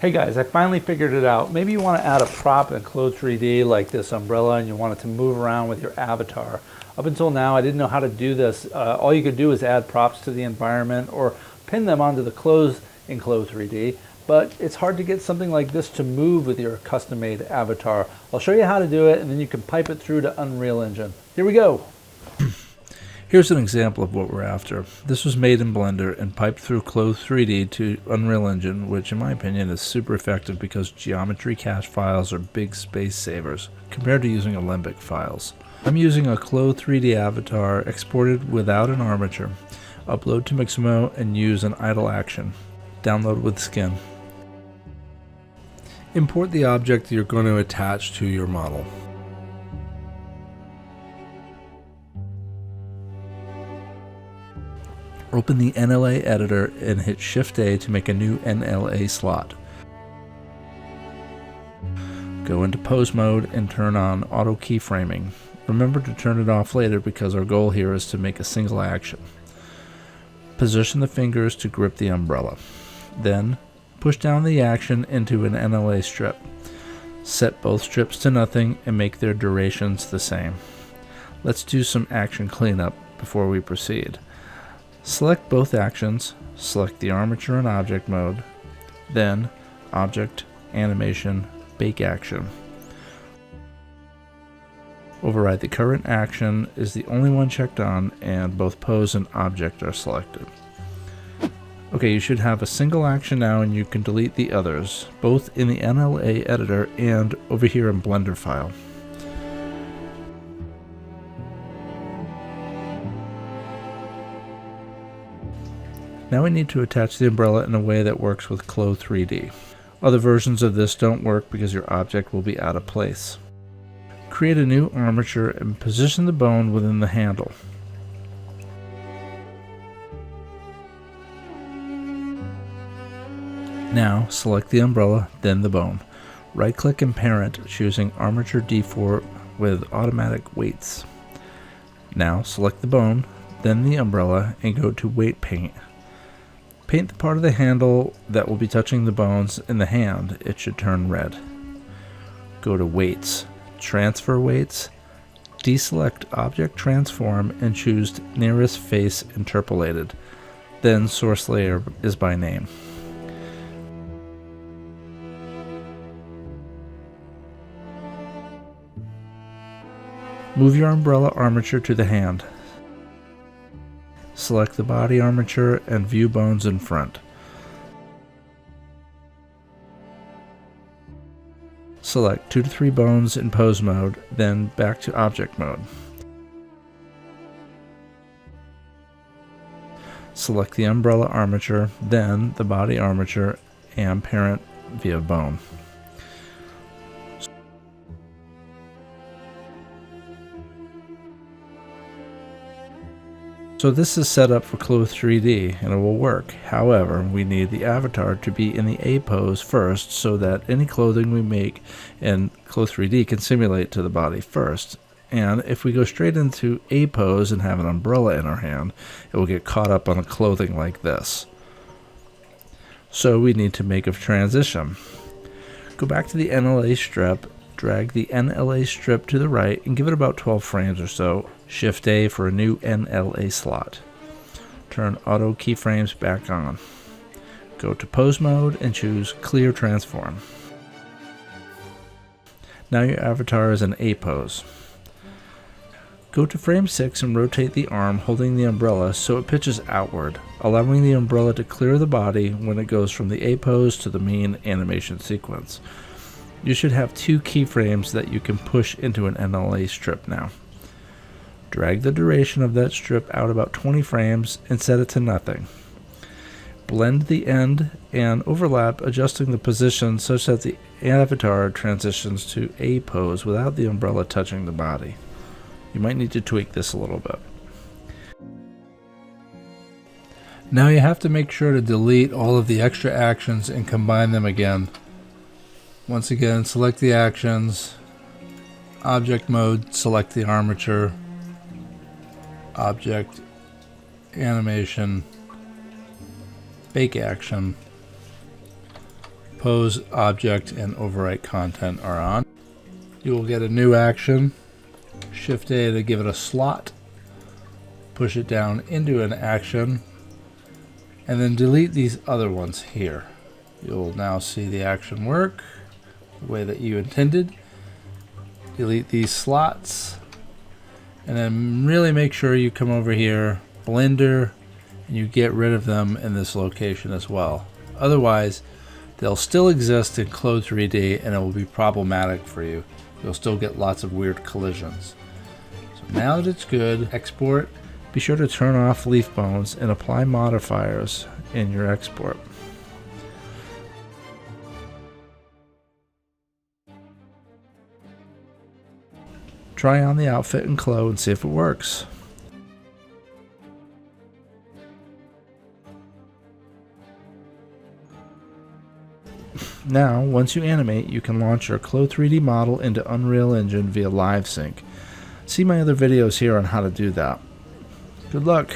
Hey guys, I finally figured it out. Maybe you want to add a prop in Clo3D like this umbrella and you want it to move around with your avatar. Up until now, I didn't know how to do this. All you could do is add props to the environment or pin them onto the clothes in Clo3D, but it's hard to get something like this to move with your custom-made avatar. I'll show you how to do it and then you can pipe it through to Unreal Engine. Here we go. Here's an example of what we're after. This was made in Blender and piped through Clo3D to Unreal Engine, which in my opinion is super effective because geometry cache files are big space savers compared to using Alembic files. I'm using a Clo3D avatar exported without an armature. Upload to Mixamo and use an idle action. Download with skin. Import the object you're going to attach to your model. Open the NLA editor and hit Shift-A to make a new NLA slot. Go into pose mode and turn on auto keyframing. Remember to turn it off later because our goal here is to make a single action. Position the fingers to grip the umbrella. Then push down the action into an NLA strip. Set both strips to nothing and make their durations the same. Let's do some action cleanup before we proceed. Select both actions, select the armature and object mode, then object, animation, bake action. Override the current action is the only one checked on and both pose and object are selected. Okay, you should have a single action now and you can delete the others, both in the NLA editor and over here in Blender file. Now we need to attach the umbrella in a way that works with Clo3D. Other versions of this don't work because your object will be out of place. Create a new armature and position the bone within the handle. Now select the umbrella, then the bone. Right-click and parent, choosing Armature D4 with automatic weights. Now select the bone, then the umbrella, and go to Weight Paint. Paint the part of the handle that will be touching the bones in the hand. It should turn red. Go to Weights, Transfer Weights, deselect Object Transform and choose Nearest Face Interpolated. Then Source Layer is by name. Move your umbrella armature to the hand. Select the body armature and view bones in front. Select 2 to 3 bones in pose mode, then back to object mode. Select the umbrella armature, then the body armature, and parent via bone. So this is set up for Clo3D and it will work. However, we need the avatar to be in the A pose first so that any clothing we make in Clo3D can simulate to the body first. And if we go straight into A pose and have an umbrella in our hand, it will get caught up on the clothing like this. So we need to make a transition. Go back to the NLA strip, drag the NLA strip to the right and give it about 12 frames or so. Shift-A for a new NLA slot. Turn auto keyframes back on. Go to pose mode and choose Clear Transform. Now your avatar is in A pose. Go to frame 6 and rotate the arm holding the umbrella so it pitches outward, allowing the umbrella to clear the body when it goes from the A pose to the main animation sequence. You should have 2 keyframes that you can push into an NLA strip now. Drag the duration of that strip out about 20 frames and set it to nothing. Blend the end and overlap, adjusting the position such that the avatar transitions to A pose without the umbrella touching the body. You might need to tweak this a little bit. Now you have to make sure to delete all of the extra actions and combine them again. Once again, select the actions, object mode, select the armature, object, animation, bake action, Pose, object, and overwrite content are on. You will get a new action. Shift A to give it a slot. Push it down into an action. And then delete these other ones here. You'll now see the action work the way that you intended. Delete these slots. And then really make sure you come over here, Blender, and you get rid of them in this location as well. Otherwise, they'll still exist in Clo3D and it will be problematic for you. You'll still get lots of weird collisions. So now that it's good, export. Be sure to turn off leaf bones and apply modifiers in your export. Try on the outfit in Clo and see if it works. Now, once you animate, you can launch your Clo3D model into Unreal Engine via Livesync. See my other videos here on how to do that. Good luck!